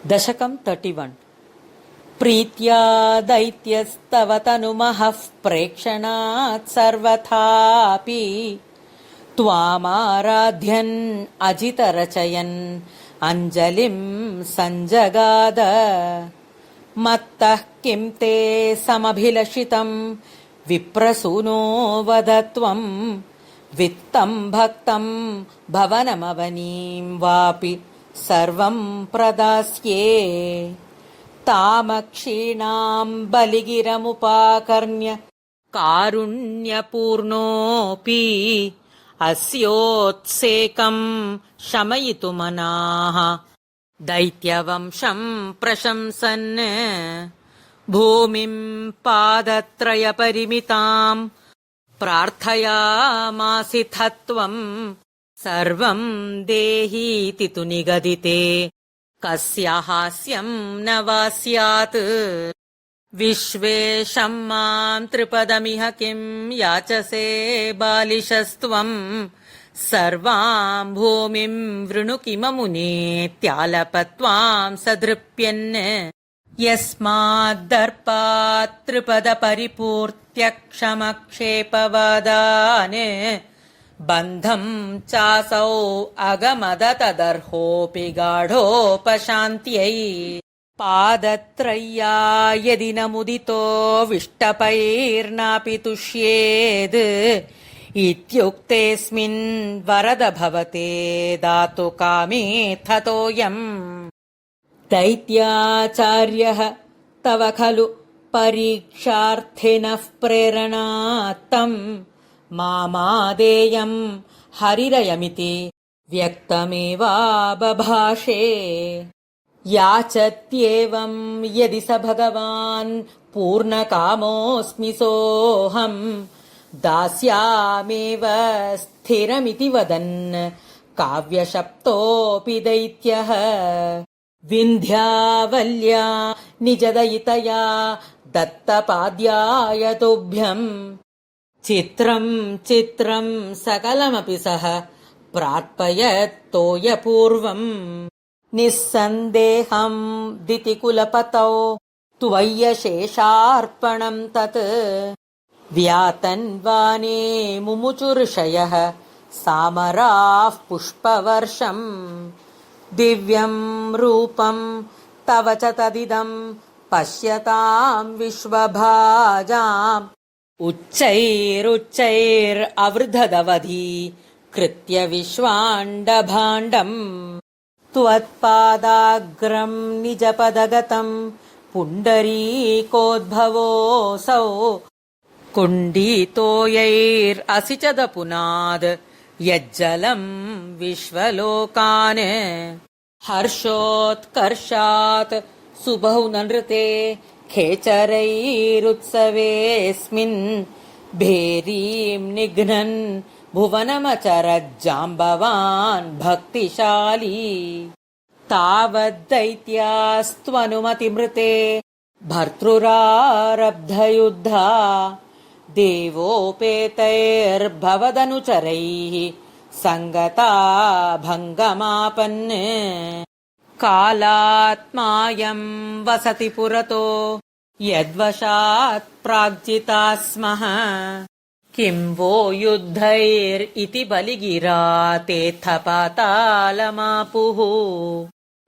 दशकं 31 प्रीत्या दैत्यस्तव तनुमहः प्रेक्षणात् सर्वथापि त्वामाराध्यन् अजितरचयन् अञ्जलिं सञ्जगाद मत्तः किं ते समभिलषितं विप्रसूनो वद त्वं वित्तं भक्तं भवनमवनीं वापि सर्वं प्रदास्ये तामक्षीणां बलिगिरमुपाकर्ण्य कारुण्यपूर्णोऽपि अस्योत्सेकं शमयितुमनाः दैत्यवंशं प्रशंसन् भूमिं पादत्रयपरिमितां प्रार्थयामासिथ त्वम् सर्वं देहीति तु निगदिते कस्य हास्यं न वा स्यात् विश्वेशं मां त्रिपदमिह किं याचसे बालिशस्त्वं सर्वां भूमिं वृणु किममुनेत्यालपत्वां सदृप्यन् यस्माद्दर्पात् त्रिपदपरिपूर्त्यक्षमक्षेपवादान् बन्धं चासौ अगमद तदर्होऽपि गाढोपशान्त्यै पादत्रय्या यदि न मुदितो विष्टपैर्नापि तुष्येद् इत्युक्तेऽस्मिन् वरद भवते दातु कामेऽथतोऽयम् दैत्याचार्यः तव खलु परीक्षार्थिनः प्रेरणात्तम् मामादेयं हरिरयमिति व्यक्तमेवाबभाषे याचत्येवं यदि स भगवान् पूर्णकामोऽस्मि सोऽहम् दास्यामेव स्थिरमिति वदन् काव्यशप्तोऽपि दैत्यः विन्ध्यावल्या निजदयितया दत्तपाद्याय तुभ्यम् चित्रं चित्रं सकलमपि सः प्रार्पयत्तोयपूर्वम् निस्सन्देहं दितिकुलपतौ त्वय्यशेषार्पणं तत् व्यातन्वाने मुमुचुर्षयः सामराः पुष्पवर्षम् दिव्यं रूपं तव च तदिदं पश्यतां विश्वभाजाम् उच्चैरुच्चैरवृधदवधि कृत्य विश्वाण्डभाण्डम् त्वत्पादाग्रं निजपदगतं पुण्डरीकोद्भवोऽसौ कुण्डितोयैरसि च दपुनाद् यज्जलं विश्वलोकान् हर्षोत्कर्षात् सुबहुननृते खेचरैरुत्सवेऽस्मिन् भेरीं निघ्नन् भुवनमचरज्जाम्बवान् भक्तिशाली तावद्दैत्यास्त्वनुमतिमृते भर्तृरारब्धयुद्धा देवोपेतैर्भवदनुचरैः सङ्गता भङ्गमापन् कालात्मायं वसति पुरतो यद्वशात् प्राग्जिता स्मः किं वो युद्धैरिति बलिगिरा तेऽथ पातालमापुः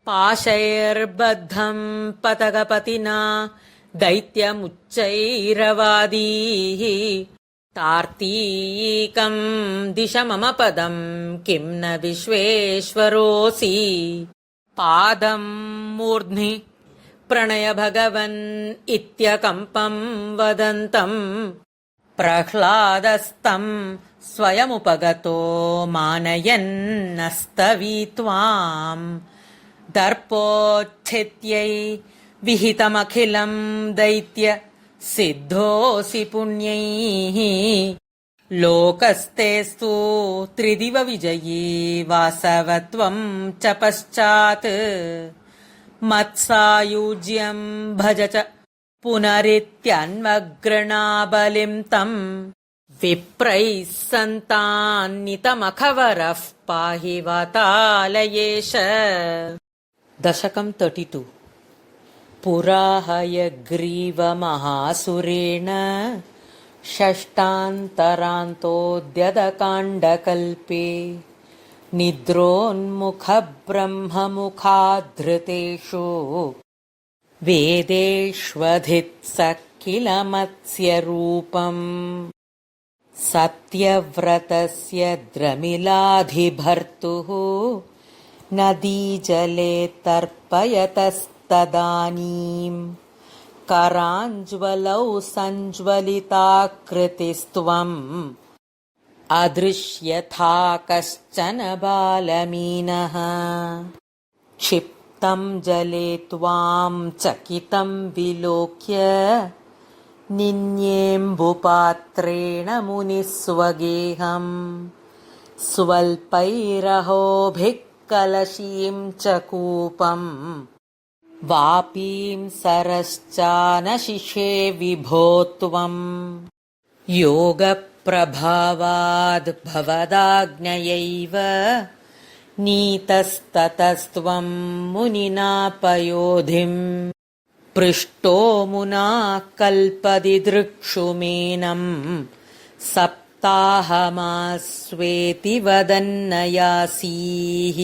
पाशैर्बद्धं पतगपतिना दैत्यमुच्चैरवादीः तार्तीकं दिश मम पदं किं न विश्वेश्वरोऽसि पादं मूर्ध्नि प्रणय भगवन् इत्यकम्पं वदन्तम् प्रह्लादस्तं स्वयमुपगतो मानयन्नस्तवीत्वाम् दर्पोच्छित्यै विहितमखिलं दैत्य सिद्धोऽसि पुण्यैः लोकस्तेस्तु त्रिदिव विजयी वासवत्वं च पश्चात् मत्सायुज्यं भज च पुनरित्यन्वग्रणाबलिं तम् विप्रैः सन्तान्नितमखवरः पाहि वातालयेश दशकं 32 पुरा हयग्रीवमहासुरेण षष्ठान्तरान्तोऽद्यतकाण्डकल्पे निद्रोन्मुखब्रह्ममुखाद्धृतेषु वेदेष्वधित्सः किल मत्स्यरूपम् सत्यव्रतस्य द्रमिलाधिभर्तुः नदीजले तर्पयतस्तदानीम् कराञ्ज्वलौ सञ्ज्वलिताकृतिस्त्वम् अदृश्यथा कश्चन बालमीनः क्षिप्तं जले त्वां चकितं विलोक्य निन्येऽम्बुपात्रेण मुनिः स्वगेहम् स्वल्पैरहोभिः कलशीं च कूपम् वापीं सरश्चानशिषे विभो त्वम् योगप्रभावाद्भवदाज्ञयैव नीतस्ततस्त्वं मुनिना पयोधिम् पृष्टो मुना कल्पदिदृक्षुमेनम् सप्ताहमास्वेति वदन्न यासीः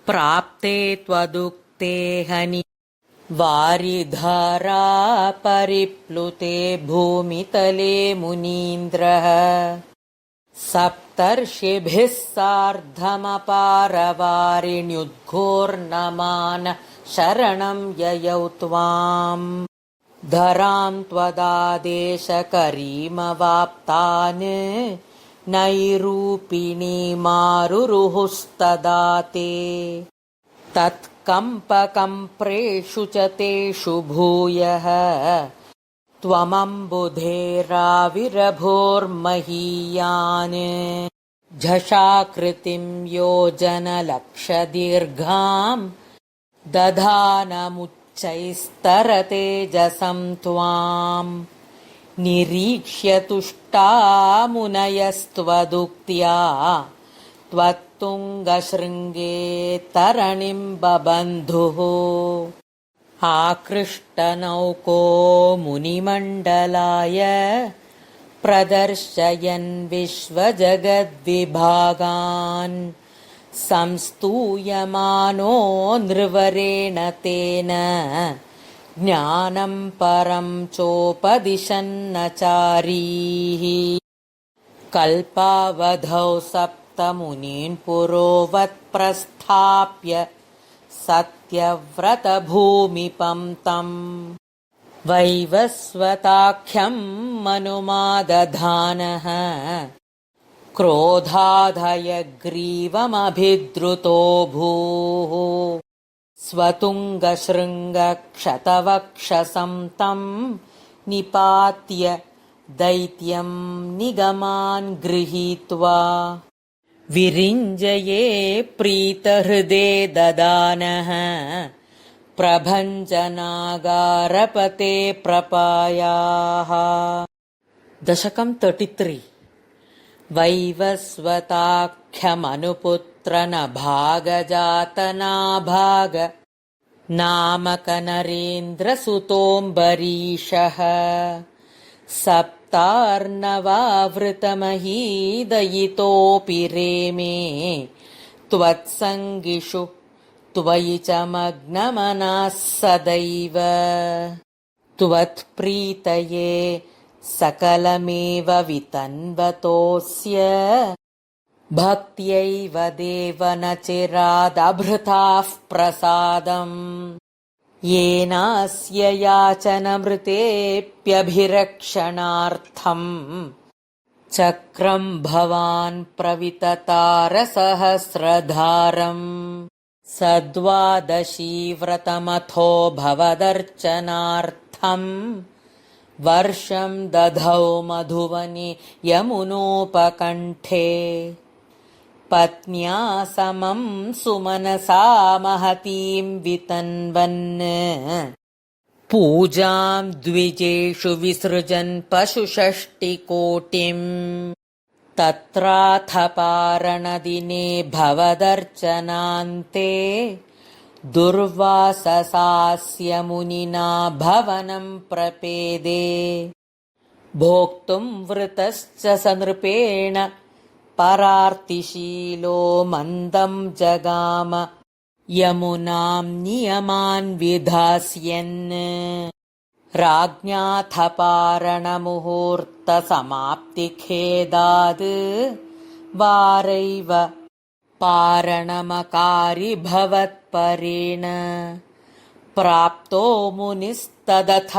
प्राप्ते त्वदुक्ते हनि वारिधारा परिप्लुते भूमितले मुनीन्द्रः सप्तर्षिभिः सार्धमपारवारिण्युद्घोर्नमान शरणं ययौ त्वाम् धरां त्वदादेशकरीमवाप्तान् नैरूपिणीमारुरुहुस्तदा ते तत्कम्पकम्प्रेषु च तेषु भूयः त्वमम्बुधेराविरभोर्महीयान् झषाकृतिं योजनलक्षदीर्घाम् दधानमुच्चैस्तरतेजसं त्वाम् निरीक्ष्य तुष्टा मुनयस्त्वदुक्त्या त्वत्तुङ्गशृङ्गे तरणिं बबन्धुः आकृष्टनौको मुनिमण्डलाय प्रदर्शयन् विश्वजगद्विभागान् संस्तूयमानो नृवरेण तेन ज्ञानं परं चोपदिशन्नचारीः कल्पावधौ सप्तमुनीन् पुरोवत् प्रस्थाप्य सत्यव्रतभूमिपं तम् वैवस्वताख्यं मनुमादधानः क्रोधाधयग्रीवमभिद्रुतो भूः स्वतुङ्गशृङ्गक्षतवक्षसं तं निपात्य दैत्यं निगमान् गृहीत्वा विरिञ्जये प्रीतहृदे ददानः प्रभञ्जनागारपते प्रपायाः दशकं 33 वैवस्वताख्यमनुपुत्रनभागजातनाभाग नामकनरेन्द्रसुतोऽम्बरीषः सप्तार्णवावृतमहीदयितोऽपि रेमे त्वत्सङ्गिषु त्वयि च मग्नमनाः सदैव त्वत्प्रीतये सकलमेव वितन्वतोऽस्य भक्त्यैव देव न चिरादभृताः प्रसादम् येनास्य याचनमृतेऽप्यभिरक्षणार्थम् चक्रम् भवान् प्रविततारसहस्रधारम् सद्वादशी व्रतमथो भवदर्चनार्थम् वर्षं दधौ मधुवने यमुनोपकण्ठे पत्न्या समं सुमनसा महतीं वितन्वन् पूजां द्विजेषु विसृजन् पशुषष्टिकोटिम् तत्राथ पारणदिने भवदर्चनान्ते दुर्वाससास्य मुनिना भवनं प्रपेदे भोक्तुं वृतश्च स नृपेण परार्तिशीलो मन्दं जगाम यमुनां नियमान् विधास्यन् राज्ञाथ पारणमुहूर्तसमाप्तिखेदाद् वारैव पारणमकारि भवत्परेण प्राप्तो मुनिस्तदथ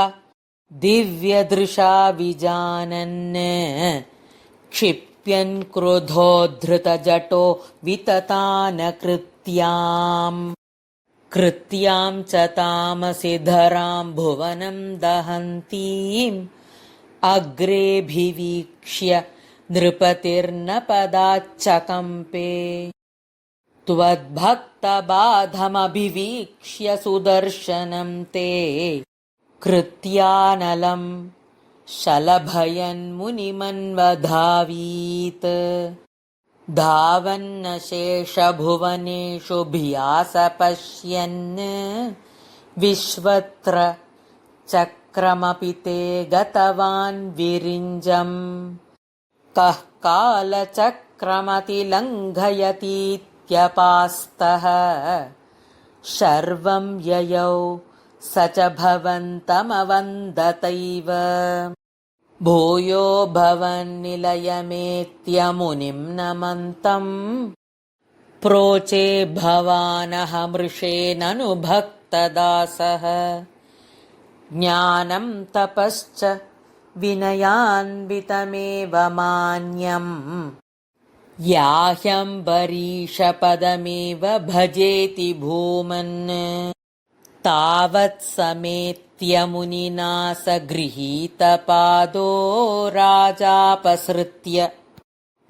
दिव्यदृशा विजानन् क्षिप्यन् क्रुधोद्धृतजटो कृत्यां च तामसि धरां भुवनं दहन्तीम् अग्रेऽभिवीक्ष्य नृपतिर्न पदाच्चकम्पे त्वद्भक्तबाधमभिवीक्ष्य सुदर्शनं ते कृत्यानलं शलभयन्मुनिमन्वधावीत् धावन्न शेषभुवनेषु भियासपश्यन् विश्वत्र चक्रमपि ते गतवान् विरिञ्जम् कः कालचक्रमतिलङ्घयतीत्यपास्तः शर्वं ययौ स च भवन्तमवन्दतैव भूयो भवन्निलयमेत्यमुनिं नमन्तम् प्रोचे भवानहमृषेननु भक्तदासः ज्ञानं तपश्च विनयान्वितमेव मान्यम् याह्यम्बरीषपदमेव भजेति भूमन् तावत् समेत्य मुनिना स गृहीतपादो राजापसृत्य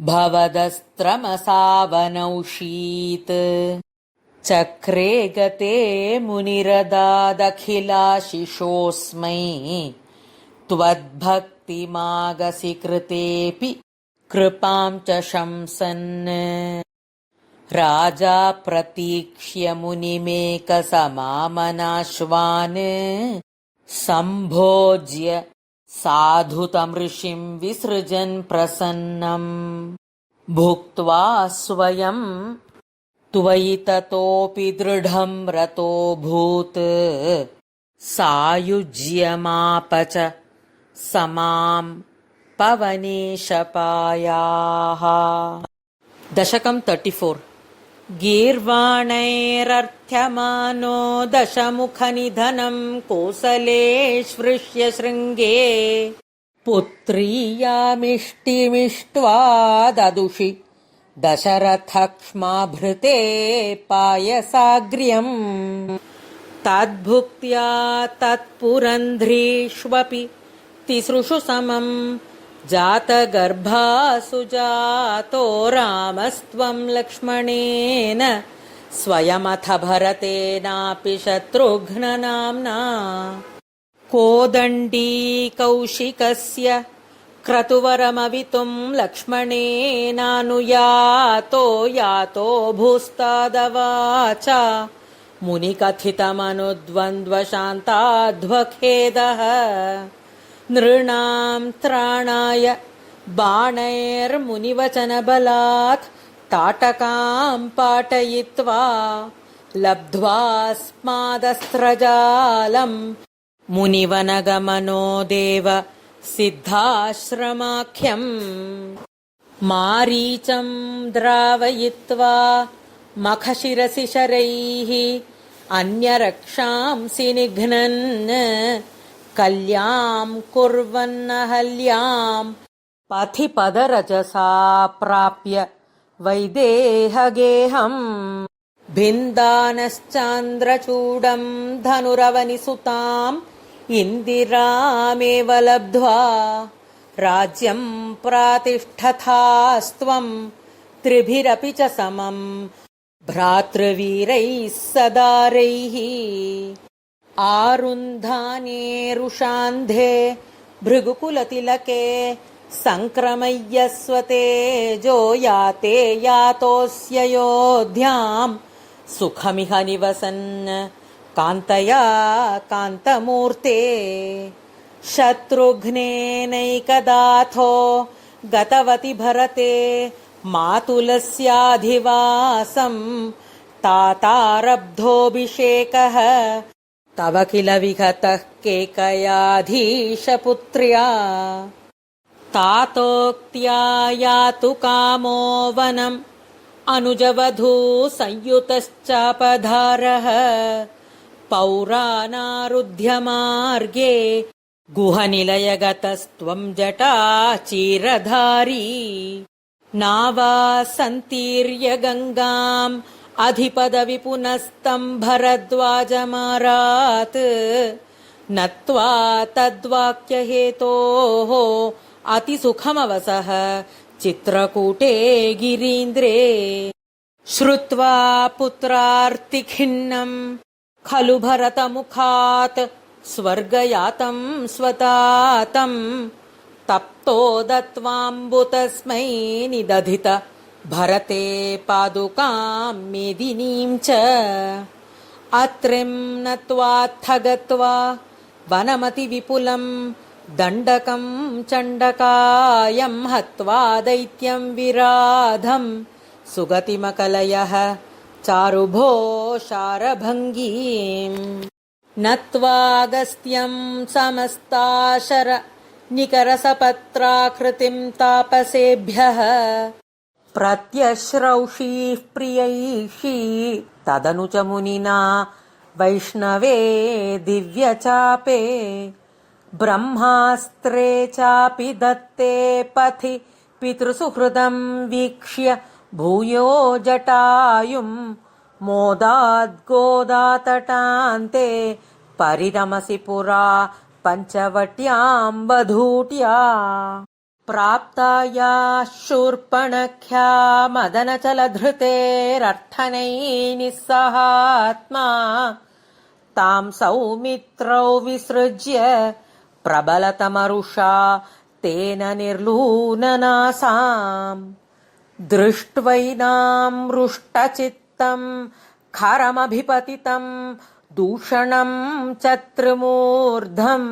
भवदस्त्रमसावनौषीत् चक्रे गते मुनिरदादखिलाशिषोऽस्मै त्वद्भक्तिमागसि कृतेऽपि कृपां च शंसन् राजा प्रतीक्ष्य मुनिमेकसमामनाश्वान् सम्भोज्य साधुतमृषिं विसृजन् प्रसन्नम् भुक्त्वा स्वयं त्वयि ततोऽपि दृढं रतोऽभूत् सायुज्यमाप च समां पवनेशपायाः। दशकं 34 गीर्वाणैरर्थ्यमानो दशमुखनिधनं कोसलेष्वृष्य शृङ्गे पुत्रीयामिष्टिमिष्ट्वा ददुषि दशरथक्ष्माभृते पायसाग्र्यम् तद्भुक्त्या तत्पुरन्ध्रीष्वपि तिसृषु समम् जातगर्भासु जातो रामस्त्वं लक्ष्मणेन स्वयमथ भरतेनापि शत्रुघ्ननाम्ना कोदण्डी कौशिकस्य क्रतुवरमवितुं लक्ष्मणेनानुयातो यातो भूस्तादवाच मुनिकथितमनुद्वन्द्वशान्ताध्वखेदः नृणां त्राणाय बाणैर्मुनिवचनबलात् ताटकां पाटयित्वा लब्ध्वास्मादस्त्रजालं मुनिवनगमनो देव सिद्धाश्रमाख्यम् मारीचं द्रावयित्वा मखशिरसि शरैः अन्यरक्षांसि निघ्नन् कल्यां कुर्वन्नहल्यां पथिपदरजसा प्राप्य वैदेहगेहम् भिन्दानश्चान्द्रचूडं धनुरवनिसुताम् इन्दिरामेव लब्ध्वा राज्यं प्रातिष्ठथास्त्वं त्रिभिरपि च समम् भ्रातृवीरैः सदारैः आरुन्धानेरुषान्धे भृगुकुलतिलके सङ्क्रमय्यस्वतेजो याते यातोऽस्ययोध्याम् सुखमिह निवसन् कान्तया कान्तमूर्ते शत्रुघ्नेनैकदाथो गतवति भरते मातुलस्याधिवासम् तातारब्धोऽभिषेकः तव किल विहतः केकयाधीशपुत्र्या तातोक्त्या यातु कामो वनम् अनुजवधू संयुतश्चापधारः पौरानारुध्य मार्गे गुहनिलयगतस्त्वं जटाचीरधारी नावासन्तीर्य गङ्गाम् अधिपदविपुनस्तं भरद्वाजमारात् नत्वा तद्वाक्यहेतोः अतिसुखमवसः चित्रकूटे गिरीन्द्रे श्रुत्वा पुत्रार्तिखिन्नं खलु भरतमुखात् स्वर्गयातं स्वतातं तप्तो दत्त्वाम्बुतस्मै निदधित भरते पादुकां मेदिनीं च अत्रिं नत्वात्थ गत्वा वनमतिविपुलं दण्डकं चण्डकायं हत्वा दैत्यं विराधं सुगतिमकलयः चारुभो शारभङ्गीम् नत्वागस्त्यं समस्ताशर निकरसपत्राकृतिं तापसेभ्यः प्रत्यश्रौषीः प्रियैषी तदनु च मुनिना वैष्णवे दिव्यचापे ब्रह्मास्त्रे चापि दत्ते पथि पितृसुहृदं वीक्ष्य भूयो जटायुं मोदाद्गोदातटान्ते परिरमसि पुरा पञ्चवट्यां वधूट्या प्राप्ता या शूर्पणख्या मदनचलधृतेरर्थनैः तां सौमित्रौ विसृज्य प्रबलतमरुषा तेन निर्लूननासाम् दृष्ट्वैनां रुष्टचित्तं खरमभिपतितं दूषणं चत्रुमूर्धम्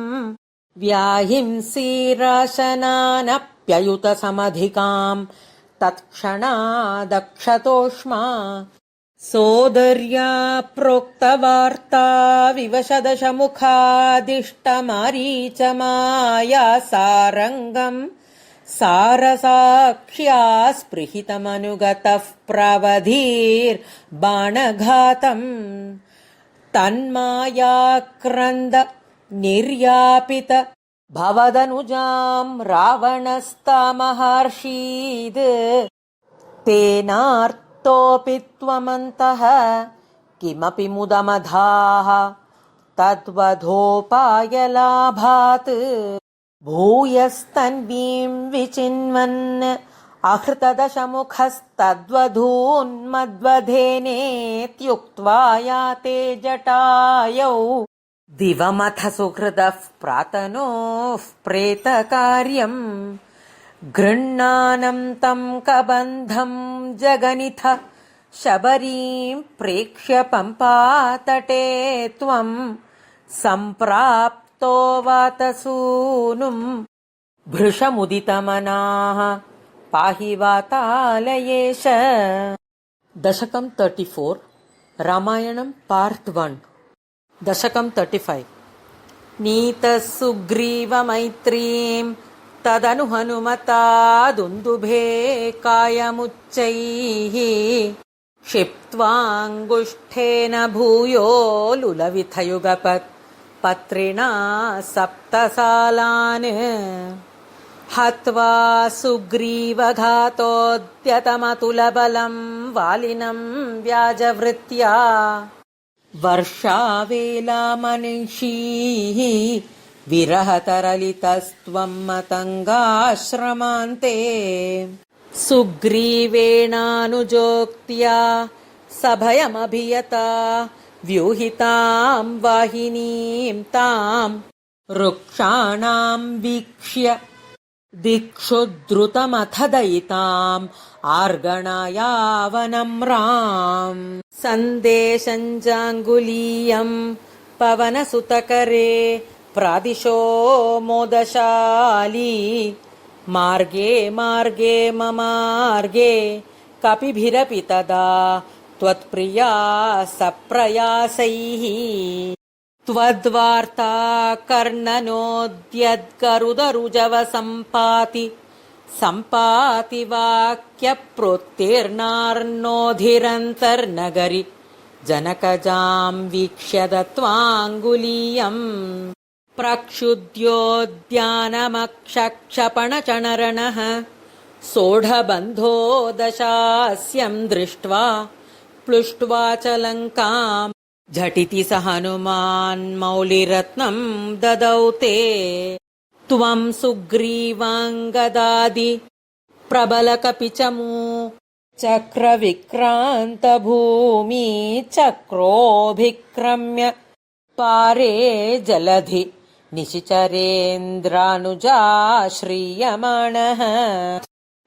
व्याहिंसीराशनानप्ययुतसमधिकां तत्क्षणादक्षतोष्मा सोदर्या प्रोक्तवार्ता विवशदशमुखादिष्टमारीचमाया सारङ्गम् सारसाक्ष्या स्पृहितमनुगतः प्रवधीर्बाणघातम् तन्मायाक्रन्द निर्यापित भवदनुजां रावणस्तामहर्षीद् तेनार्तोऽपि त्वमन्तः किमपि मुदमधाः तद्वधोपायलाभात् भूयस्तन्वीं विचिन्वन् आहृतदशमुखस्तद्वधून्मद्वधेनेत्युक्त्वा याते जटायौ दिवमथ सुहृदः प्रातनोः प्रेतकार्यम् गृह्णानं तं कबन्धं जगनिथ शबरीं प्रेक्ष्य पम्पातटे त्वं सम्प्राप्तो वातसूनुं भृशमुदितमनाः पाहि वातालयेश। दशकं 34 रामायणं पार्ट 1 दशकं 35 नीतः सुग्रीवमैत्रीं तदनु हनुमता दुन्दुभे कायमुच्चैः क्षिप्त्वाङ्गुष्ठेन भूयो लुलविथयुगपत् पत्रिणा सप्तसालान् हत्वा सुग्रीवघातोद्यतमतुलबलं वालिनं व्याजवृत्या वर्षावेलामनिषीः विरहतरलितस्त्वं मतङ्गाश्रमान्ते सुग्रीवेणानुजोक्त्या सभयमभियता व्यूहितां वाहिनीं तां रुक्षाणां वीक्ष्य दिक्षु द्रुतमथ दयिताम् आर्गणायावनम्राम् सन्देशञ्जाङ्गुलीयम् पवनसुतकरे प्रादिशो मोदशाली मार्गे मार्गे ममार्गे कपिभिरपि तदा त्वत्प्रिया सप्रयासैः त्वद्वार्ता कर्णनोद्यद्गरुदरुजव सम्पाति वाक्यप्रोत्तीर्णार्णोधिरन्तर्नगरि जनकजाम् वीक्ष्य दत्त्वाङ्गुलीयम् प्रक्षुद्योद्यानमक्षक्षपणचणरणः सोढबन्धो दशास्यम् दृष्ट्वा प्लुष्ट्वा च लङ्काम् झटिति स हनुमान्मौलिरत्नम् ददौ ते त्वम् सुग्रीवाङ्गदादि प्रबलकपिचमू चक्रविक्रान्तभूमि चक्रोऽभिक्रम्य पारे जलधि निशिचरेन्द्रानुजाश्रीयमाणः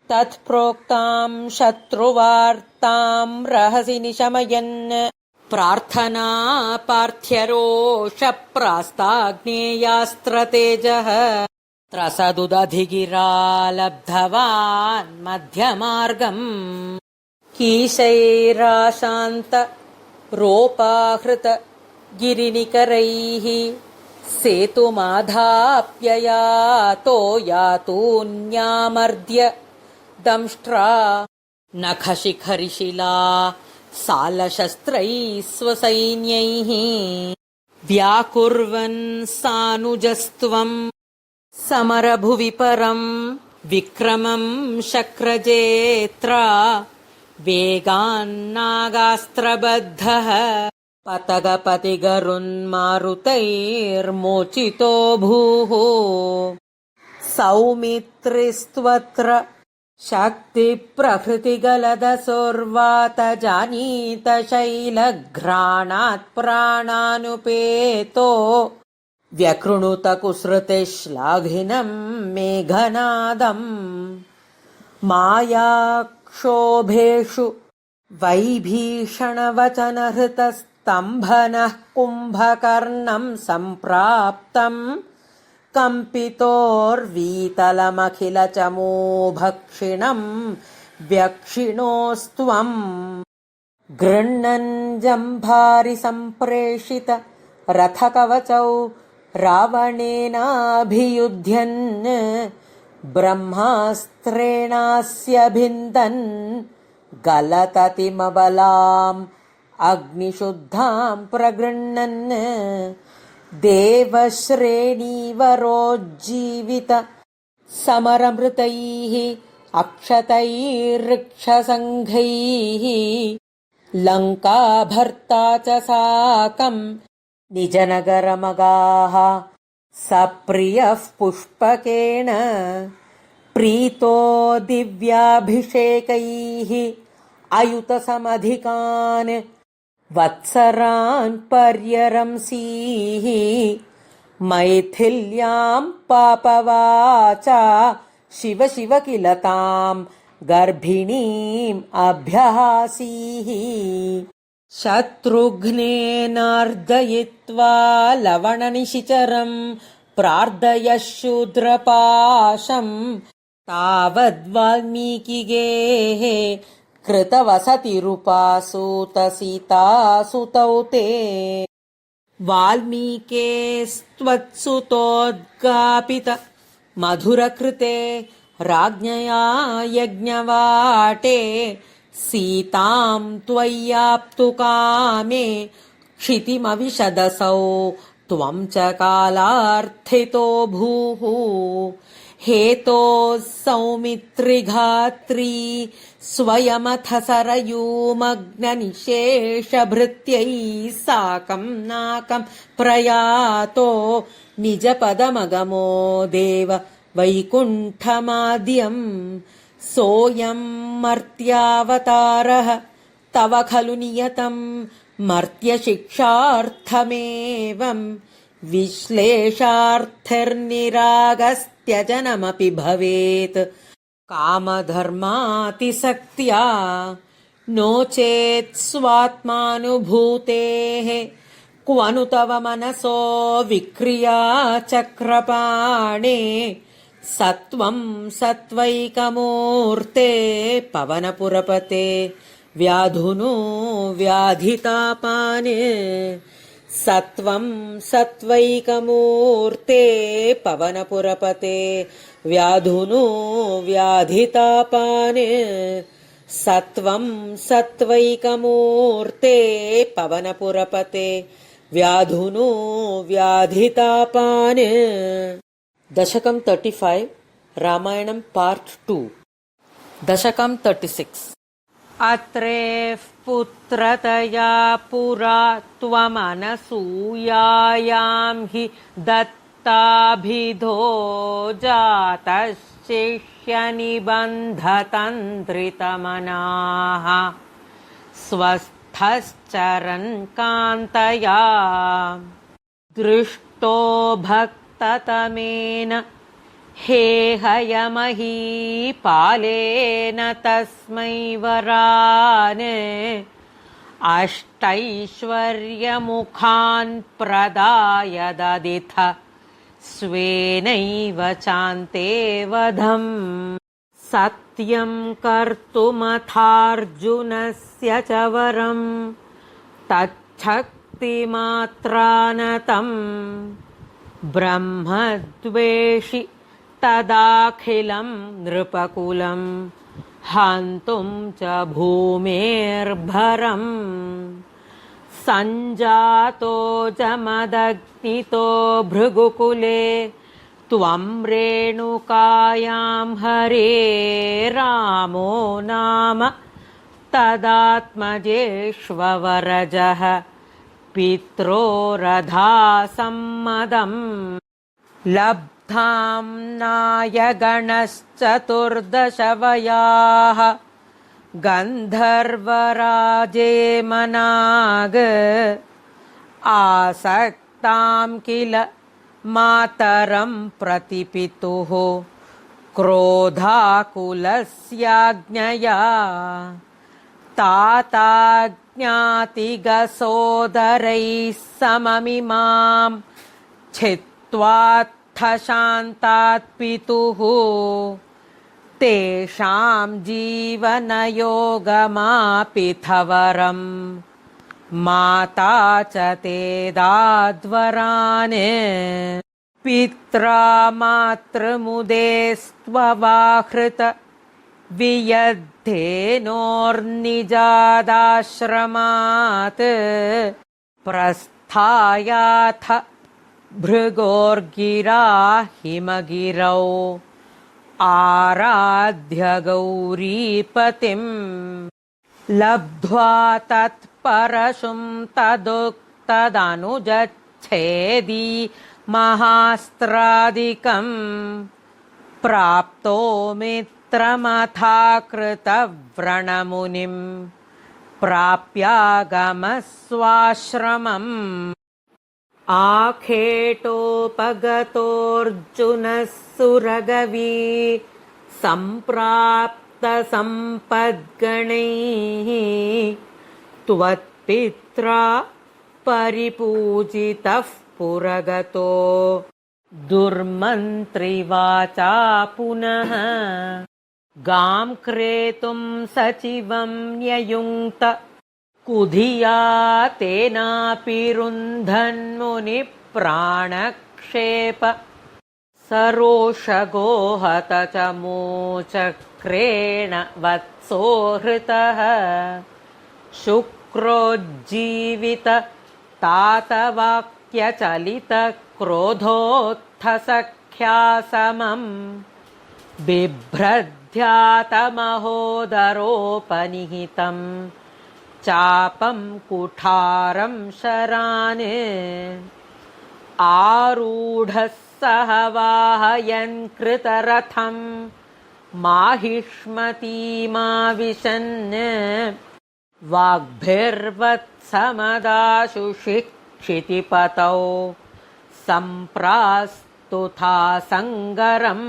तत्प्रोक्ताम् शत्रुवार्ताम् रहसि निशमयन् प्रार्थना पार्थ्यरोषप्रास्ताग्नेयास्त्रतेजः त्रसदुदधिगिरा लब्धवान् मध्यमार्गम् कीशैराशान्त रोपाहृत गिरिनिकरैः सेतुमाधाप्ययातो यातून्यामर्द्य दंष्ट्रा नखशिखरिशिला सालशस्त्रैः स्वसैन्यैः व्याकुर्वन् सानुजस्त्वम् समरभुवि परम् विक्रमम् शक्रजेत्रा वेगान्नागास्त्रबद्धः पतगपतिगरुन्मारुतैर्मोचितो भूः सौमित्रिस्त्वत्र शक्तिप्रहृतिगलदसुर्वात जानीत शैलघ्राणात् प्राणानुपेतो व्यकृणुत कुसृतिश्लाघिनम् मेघनादम् मायाक्षोभेषु वैभीषणवचनहृतस्तम्भनः कुम्भकर्णम् सम्प्राप्तम् कम्पितोर्वीतलमखिलचमू भक्षिणम् व्यक्षिणोस्त्वम् गृह्णन् जम्भारि सम्प्रेषित रथकवचौ रावणेनाभियुध्यन् ब्रह्मास्त्रेणास्य भिन्दन् गलततिमबलाम् अग्निशुद्धाम् प्रगृह्णन् देवश्रेणीवरोज्जीवित समरमृतैः अक्षतैर्ऋक्षसङ्घैः लङ्काभर्ता च साकम् निजनगरमगाः सप्रियः पुष्पकेण प्रीतो दिव्याभिषेकैः अयुतसमधिकान् वत्सरान् पर्यरंसीः मैथिल्याम् पापवाचा शिव शिव किल ताम् गर्भिणीम् अभ्यहासीः शत्रुघ्नेनार्दयित्वा लवणनिशिचरम् प्रार्दयः शूद्रपाशम् तावद्वाल्मीकिगेः कृतवसतिरुपासूतसीतासुतौ ते वाल्मीकेस्त्वत्सुतोद्गापित मधुरकृते राज्ञया यज्ञवाटे सीताम् त्वय्याप्तु कामे क्षितिमविशदसौ त्वम् च कालार्थितो भूः हेतोः सौमित्रिघात्री स्वयमथ सरयूमग्ननिशेषभृत्यैः साकम् नाकम् प्रयातो निजपदमगमो देव वैकुण्ठमाद्यम् सोऽयम् मर्त्यावतारः तव खलु नियतम् मर्त्यशिक्षार्थमेवम् विश्लेषार्थर्निरागस्त्यजनमपि भवेत् कामधर्मातिसक्त्या नो चेत् स्वात्मानुभूतेः क्वनु तव मनसो विक्रिया चक्रपाणे सत्वं सत्वैकमूर्ते पवनपुरपते व्याधुनो व्याधितापाने सत्वं सत्वैकमूर्ते पवनपुरपते व्याधुनो व्याधितापाने सत्वं सत्वैकमूर्ते पवनपुरपते व्याधुनो व्याधितापाने। दशकं 35 रामायणं पार्ट 2 दशकं 36 अत्रेः पुत्रतया पुरा त्वमनसूयायां हि दत्ताभिधो जातश्चिष्यनिबन्धतन्त्रितमनाः स्वस्थश्चरन् कान्तया दृष्टो भक्ततमेन हेहयमहीपालेन तस्मै वरान् अष्टैश्वर्यमुखान् प्रदाय ददिथ स्वेनैव चान्ते वधम् सत्यं कर्तुमथार्जुनस्य च वरम् तच्छक्तिमात्रानतम् ब्रह्मद्वेषि तदाखिलं नृपकुलं हन्तुं च भूमेर्भरम् सञ्जातो जमदग्नितो भृगुकुले त्वं रेणुकायां हरे रामो नाम तदात्मजेष्ववरजः पित्रोरधासम्मदम् लब्धां नायगणश्चतुर्दशवयाः गन्धर्वराजे मनाग आसक्तां किल मातरं प्रतिपितुः क्रोधाकुलस्याज्ञया ताताज्ञातिगसोदरैः सममिमां छित्त्वात्थशान्तात् पितुः तेषां जीवनयोगमापिथवरम् माता च ते दाद्वरान् पित्रा मातृमुदेस्त्ववाहृत वियद्धेनोर्निजादाश्रमात् प्रस्थायाथ भृगोर्गिरा हिमगिरौ आराध्य गौरीपतिम् लब्ध्वा तत्परशुं तदुक्तदनुजच्छेदी महास्त्रादिकम् प्राप्तो मित्रमथाकृतव्रणमुनिम् प्राप्यागमस्वाश्रमम् आखेटोपगतोऽर्जुनः सुरगवी सम्प्राप्तसम्पद्गणैः त्वत्पित्रा परिपूजितः पुरगतो दुर्मन्त्रिवाचा पुनः गां क्रेतुं सचिवं न्ययुङ्क्त कुधिया तेनापि रुन्धन्मुनिप्राणक्षेप सरोषगो हत च मोचक्रेण वत्सो हृतः शुक्रोज्जीवित तातवाक्यचलित क्रोधोत्थसख्या समम् बिभ्रद्ध्यातमहोदरोपनिहितम् चापं कुठारं शरान् आरूढः सह वाहयन् कृतरथं माहिष्मतीमाविशन् वाग्भिर्वत्समदाशु क्षितिपतौ सम्प्रास्तुथा सङ्गरम्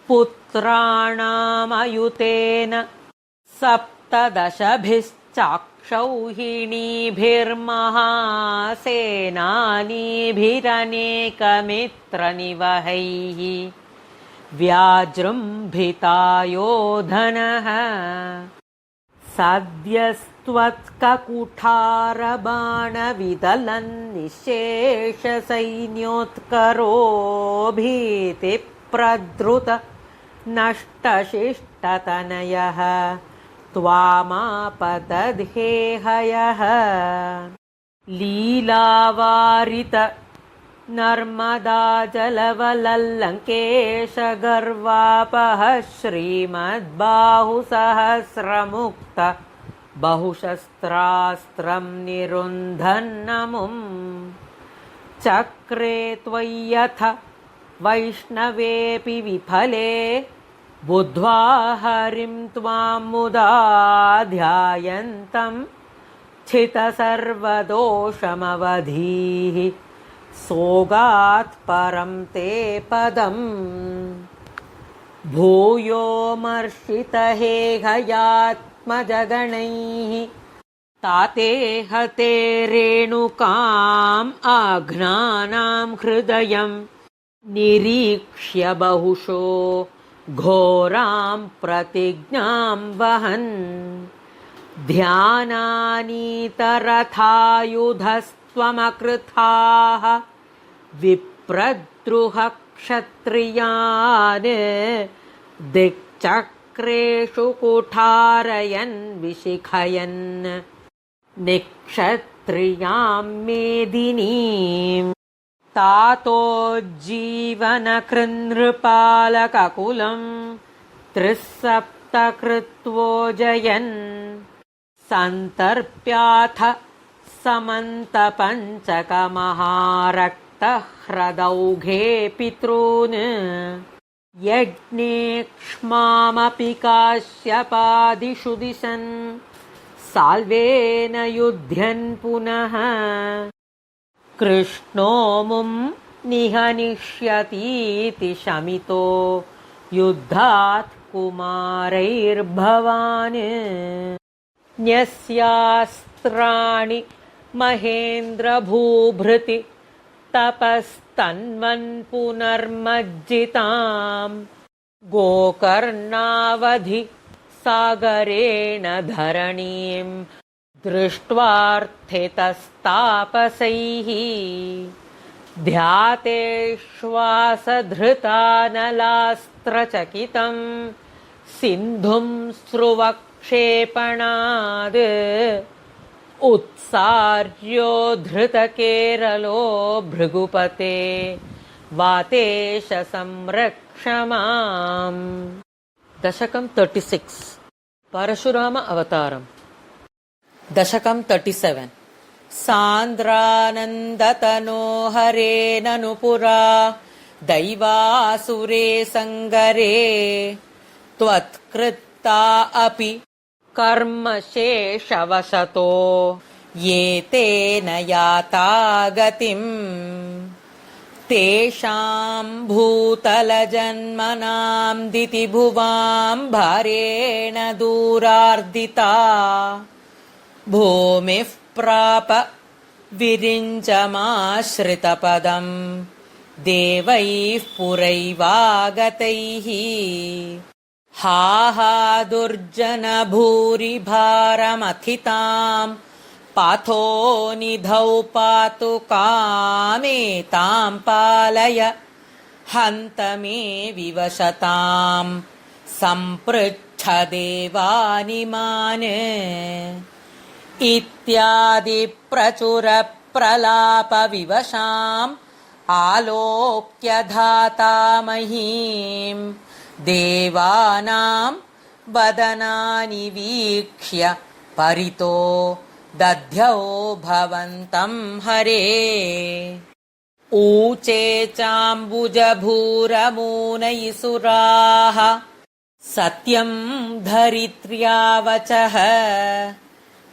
पुत्राणामयुतेन सप्तदशभिश्चाक्षौहिणीभिर्महासेनानीभिरनेकमित्रनिवहैः व्याजृम्भितायो धनः सद्यस्त्वत्ककुठारबाणविदलन्निःशेषसैन्योत्करो भीतिप्रद्रुत नष्टशिष्टतनयः त्वामापतद्हेहयः लीलावारित नर्मदाजलवलल्लङ्केशगर्वापः श्रीमद्बाहुसहस्रमुक्त बहुशस्त्रास्त्रं निरुन्धन्नमुम् चक्रे त्वय्यथ वैष्णवेऽपि विफले बुद्ध्वा हरिं त्वां मुदा ध्यायन्तं छितसर्वदोषमवधीः सोगात् परं ते पदम् भूयोमर्षितहेहयात्मजगणैः ताते हते रेणुकाम् आघ्नानां हृदयं निरीक्ष्य बहुशो घोरां प्रतिज्ञां वहन् ध्यानानीतरथायुधस्त्वमकृथाः विप्रद्रुहक्षत्रियान् दिक्चक्रेषु कुठारयन् विशिखयन् निक्षत्रियां मेदिनीम् तातोज्जीवनकृन्नृपालककुलम् त्रिसप्तकृत्वोजयन् सन्तर्प्याथ समन्तपञ्चकमहारक्तह्रदौघे पितॄन् यज्ञेक्ष्मामपि काश्यपादिषु दिशन् साल्वेन युध्यन् पुनः कृष्णो मुं निहनिष्यतीति शमितो युद्धात् कुमारैर्भवान् न्यस्यास्त्राणि महेन्द्रभूभृति तपस्तन्वन् पुनर्मज्जिताम् गोकर्णावधि सागरेण धरणीम् दृष्ट्वार्थितस्तापसैः ध्यातेश्वासधृतानलास्त्रचकितम् सिन्धुं स्रुवक्षेपणाद् उत्सार्यो धृतकेरलो भृगुपते वातेश संरक्ष माम्। दशकं 36 परशुराम अवतारम्। दशकं 37 सान्द्रानन्दतनो हरेननु पुरा दैवासुरे सङ्गरे त्वत्कृता अपि कर्मशेषवशतो ये तेन याता गतिम् तेषां भूतलजन्मनां दितिभुवां भारेण दूरार्दिता भूमिः प्राप विरिञ्चमाश्रितपदम् देवैः पुरैवागतैः हा हा दुर्जन भूरिभारमथिताम् पाथो निधौ पातु कामेताम् पालय हन्त मे विवशताम् सम्पृच्छ देवानिमान् इत्यादि प्रचुर प्रलाप विवशाम् आलोक्य धाता महीम् देवानां वदनानि वीक्ष्य परितो दध्यौ भवन्तं हरे ऊचे चाम्बुजभूरमूनयिसुराः सत्यं धरित्र्या वचः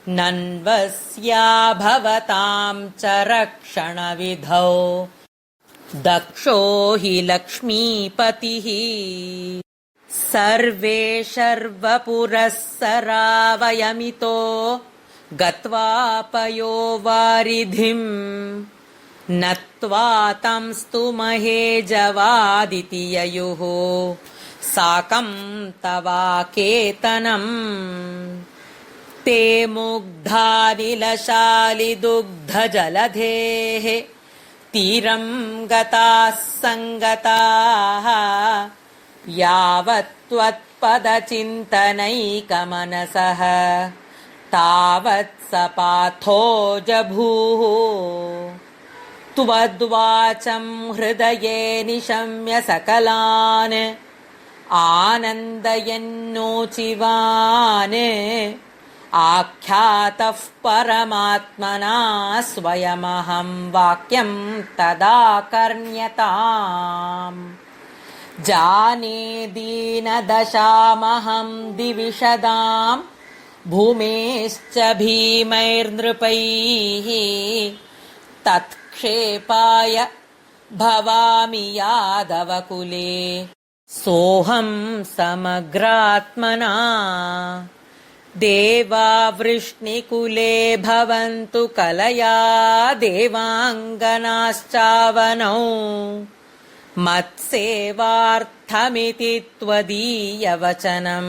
नन्वस्या भवतां च रक्षणविधौ दक्षो हि लक्ष्मीपतिः सर्वे शर्वपुरःसरा वयमितो गत्वा पयो वारिधिम् नत्वा तंस्तु महेजवादिति ययुः साकं तवाकेतनम् ते मुग्धानिलशालिदुग्धजलधेः तीरं गताः सङ्गताः यावत् त्वत्पदचिन्तनैकमनसः तावत् स पार्थो जभूः त्वद्वाचं हृदये निशम्य सकलान् आनन्दयन्नोचिवान् आख्यातः परमात्मना स्वयमहं वाक्यं तदाकर्ण्यताम् जाने दीनदशामहं दिविशदां भूमेश्च भीमैर्नृपैः तत्क्षेपाय भवामि यादवकुले सोऽहं समग्रात्मना देवावृष्णिकुले भवन्तु कलया देवाङ्गनाश्चावनौ मत्सेवार्थमिति त्वदीयवचनं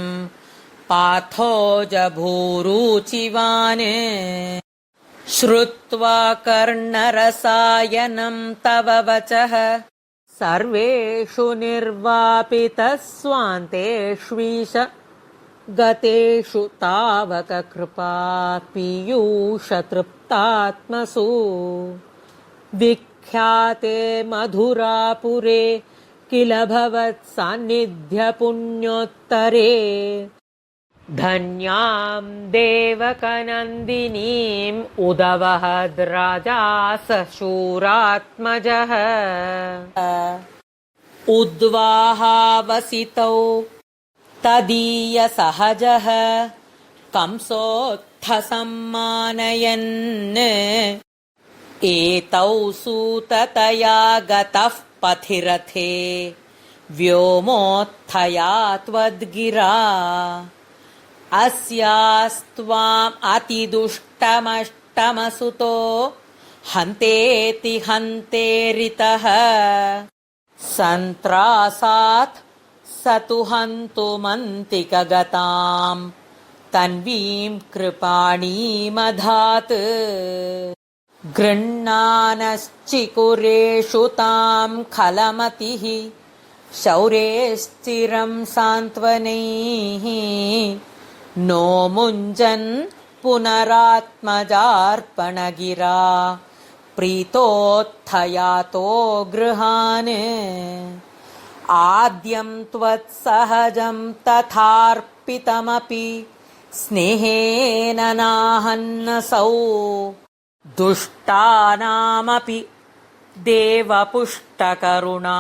पार्थो जभूरुचिवान् श्रुत्वा कर्णरसायनं तव वचः सर्वेषु निर्वापितस्वान्तेष्वीश गतेषु तावककृपा पीयूषतृप्तात्मसु विख्याते मधुरापुरे किल भवत्सान्निध्यपुण्योत्तरे धन्यां देवकनन्दिनीम् उदवहद्राजा शूरात्मजः उद्वाहावसितौ तदीयसहजः कंसोत्थसम्मानयन् एतौ सूततया गतः पथिरथे व्योमोत्थया त्वद्गिरा अस्यास्त्वाम् अतिदुष्टमष्टमसुतो हन्तेति हन्तेरितः सन्त्रासात् स तु हन्तुमन्तिकगताम् तन्वीं कृपाणीमधात् गृह्णानश्चिकुरेषु तां खलमतिः शौरेश्चिरं सान्त्वनैः नो मुञ्जन् पुनरात्मजार्पणगिरा प्रीतोत्थयातो गृहान् आद्यं त्वत्सहजं तथार्पितमपि स्नेहेन नाहन्नसौ दुष्टानामपि देवपुष्टकरुणा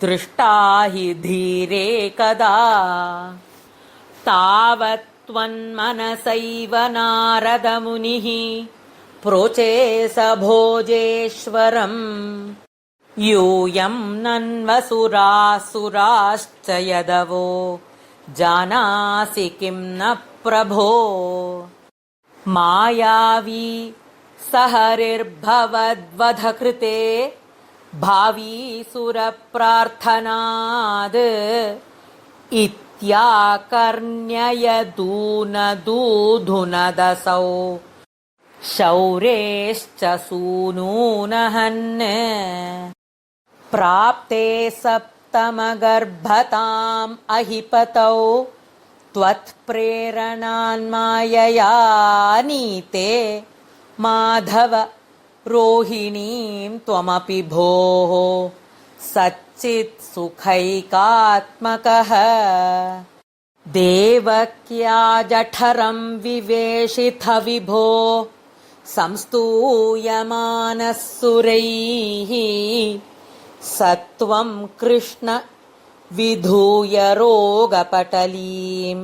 दृष्टा हि धीरे कदा तावत्त्वन्मनसैव नारदमुनिः प्रोचे स भोजेश्वरम् यूयं नन्वसुरासुराश्च यदवो जानासि किं न प्रभो मायावी सहरिर्भवद्वधकृते भावीसुरप्रार्थनाद् इत्याकर्ण्ययदूनदूधुनदसौ शौरेश्च सूनूनहन् प्राप्ते सप्तमगर्भताम् अहिपतौ त्वत्प्रेरणान्मायया नीते माधव रोहिणीं त्वमपि भोः सच्चित्सुखैकात्मकः देवक्या जठरं विवेशिथ विभो संस्तूयमानः सुरैः सत्वं कृष्ण विधूय रोगपटलीम्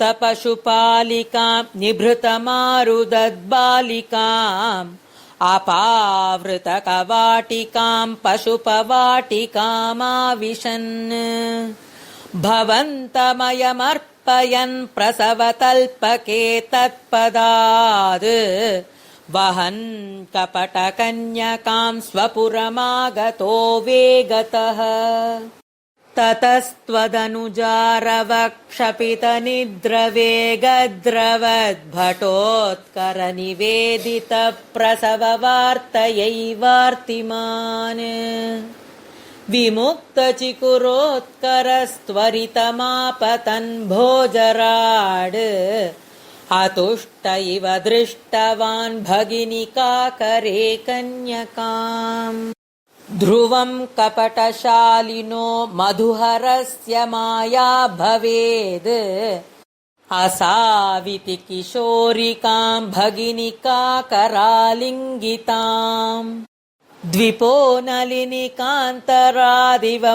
तपशुपालिकाम् निभृतमारुदद्बालिकाम् अपावृतकवाटिकाम् पशुपवाटिकामाविशन् भवन्तमयमर्पयन् प्रसवतल्पके तत्पदाद् वहन् कपटकन्यकाम् स्वपुरमागतो वेगतः ततस्त्वदनुजारवक्षपितनिद्रवेगद्रवद्भटोत्करनिवेदितप्रसववार्तयैवार्तिमान् विमुक्तचिकुरोत्करस्त्वरितमापतन् भोजराड् अतुष्ट इव दृष्टवान् भगिनिकाकरे कन्यकाम् ध्रुवम् कपटशालिनो मधुहरस्य माया भवेद् असाविति किशोरिकाम् भगिनिकाकरालिङ्गिताम् द्विपो नलिनिकान्तरादिव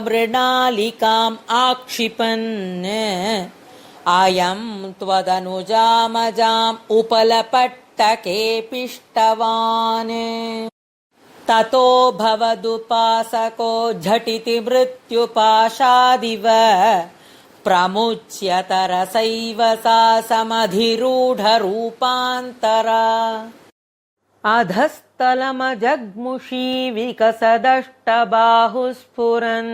मृणालिकाम् आक्षिपन् अयम् त्वदनुजामजाम् उपलपट्टके पिष्टवान् ततो भवदुपासको झटिति मृत्युपाशादिव प्रमुच्यतरसैव सा समधिरूढरूपान्तरा अधस्तलमजग्मुषी विकसदष्टबाहुस्फुरन्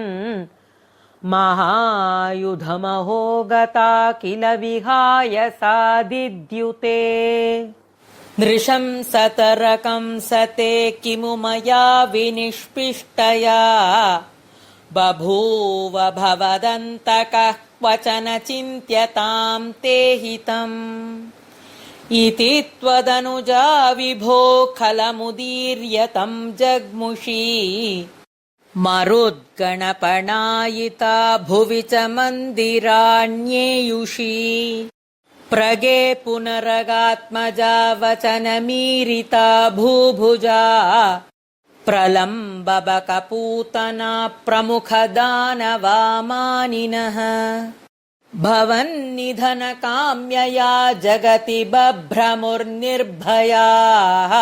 महायुधमहो गता किल विहाय सा दिद्युते नृशंसतरकंसते किमु मया विनिष्पिष्टया बभूव भवदन्तकः क्वचन चिन्त्यताम् ते हितम् इति त्वदनुजा विभो खलमुदीर्यतम् जग्मुषी मरुद्गणपणायिता भुवि च मन्दिराण्येयुषी प्रगे पुनरगात्मजा वचनमीरिता भूभुजा प्रलम्बबकपूतना प्रमुखदानवामानिनः भवन्निधनकाम्यया जगति बभ्रमुर्निर्भयाः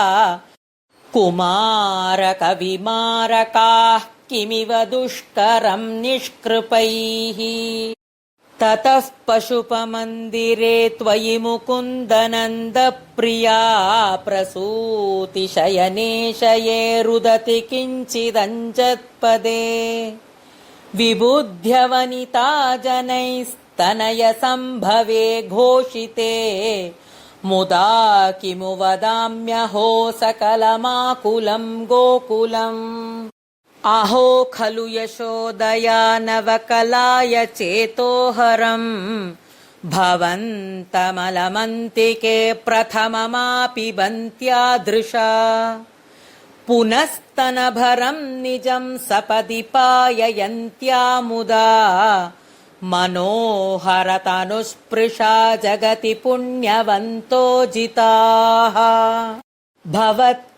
कुमारकविमारकाः किमिव दुष्करम् निष्कृपैः ततः पशुपमन्दिरे त्वयि मुकुन्दनन्दप्रिया प्रसूतिशयने शये रुदति किञ्चिदञ्जत्पदे विबुध्यवनिता जनैस्तनयसम्भवे घोषिते मुदा किमु वदाम्यहो सकलमाकुलम् गोकुलम् अहो खलु यशोदया नवकलाय चेतोहरम् भवन्तमलमन्तिके प्रथममापि बन्त्यादृशा पुनस्तनभरम् निजम् सपदि पाययन्त्या मुदा मनोहरतनुस्पृशा जगति पुण्यवन्तो जिताः भवत्कुशलकाम्यया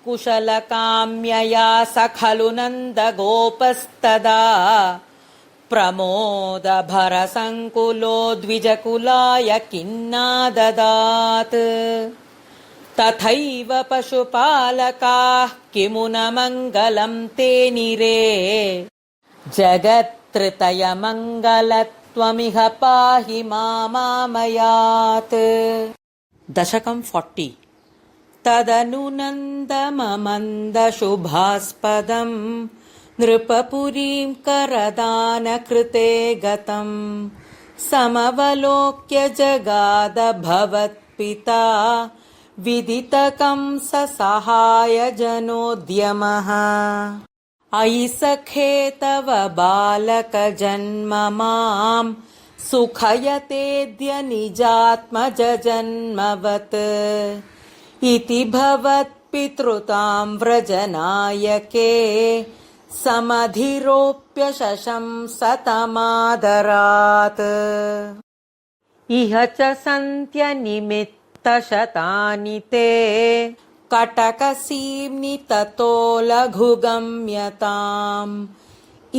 स खलु नन्दगोपस्तदा प्रमोदभरसङ्कुलो द्विजकुलाय किन्नाददात् तथैव पशुपालकाः किमु न मङ्गलम् ते निरे जगत्त्रतयमङ्गलत्वमिह पाहि मामामयात्। दशकम् 40। तदनु नन्दममन्दशुभास्पदम् नृपपुरीं करदानकृते गतम् समवलोक्य जगाद भवत्पिता विदितकं सहायजनोद्यमः अयि सखे तव बालकजन्म मां सुखयतेऽद्य निजात्मजजन्मवत् इति भवत्पितृतां व्रजनायके समधिरोप्य शशंसतमादरात् इह च सन्त्यनिमित्तशतानि ते कटकसीम्नि ततो लघुगम्यताम्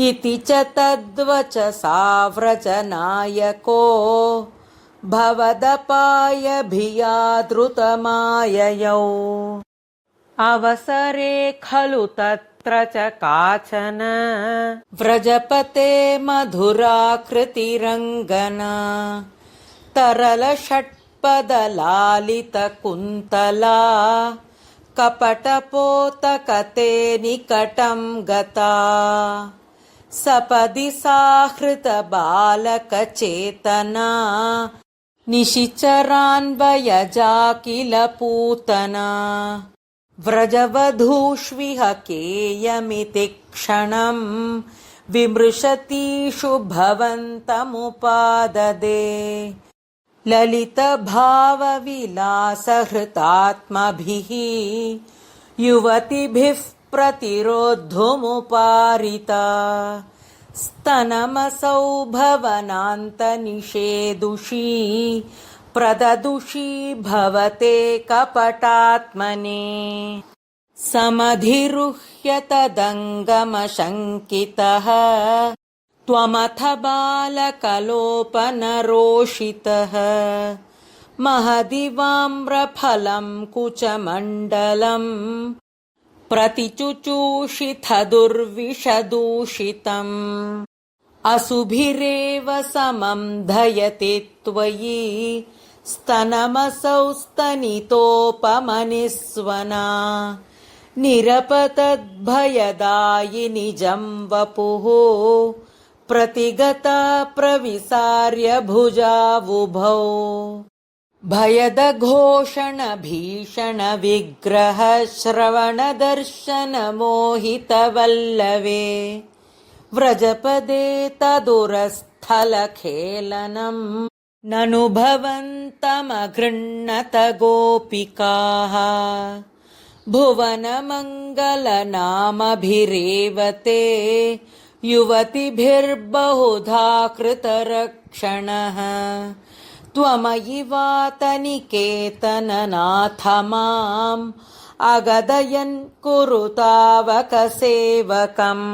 इति च तद्वचसा व्रजनायको भवदपायभियादृतमाययौ अवसरे खलु तत्र च काचन व्रजपते मधुराकृतिरङ्गना तरलषट्पदलालितकुन्तला कपटपोतकते निकटं गता सपदि साहृतबालकचेतना निशिचरान्वयजा किल पूतना व्रजवधूष्विह केयमिति क्षणम् विमृशतीषु भवन्तमुपाददे ललितभावविलासहृतात्मभिः युवतिभिः प्रतिरोद्धुमुपारिता स्तनमसौ भवनान्तनिषेदुषी प्रददुषी भवते कपटात्मने समधिरुह्य तदङ्गमशङ्कितः त्वमथ बालकलोपनरोषितः महदिवाम्रफलं कुचमण्डलम् प्रतिचुचूषिथ दुर्विषदूषितम् असुभिरेव समं धयते त्वयि स्तनमसौ स्तनितोपमनिस्वना निरपतद्भयदायिनि जं वपुः प्रतिगता प्रविसार्य भुजावुभौ भयदघोषण भीषण विग्रह श्रवण दर्शन मोहितवल्लवे व्रजपदे तदुरस्थलखेलनम् ननुभवन्तमगृह्णत गोपिकाः भुवनमङ्गलनामभिरेवते युवतिभिर्बहुधा कृतरक्षणः त्वमयि वातनिकेतननाथ माम् अगदयन् कुरु तावकसेवकम्।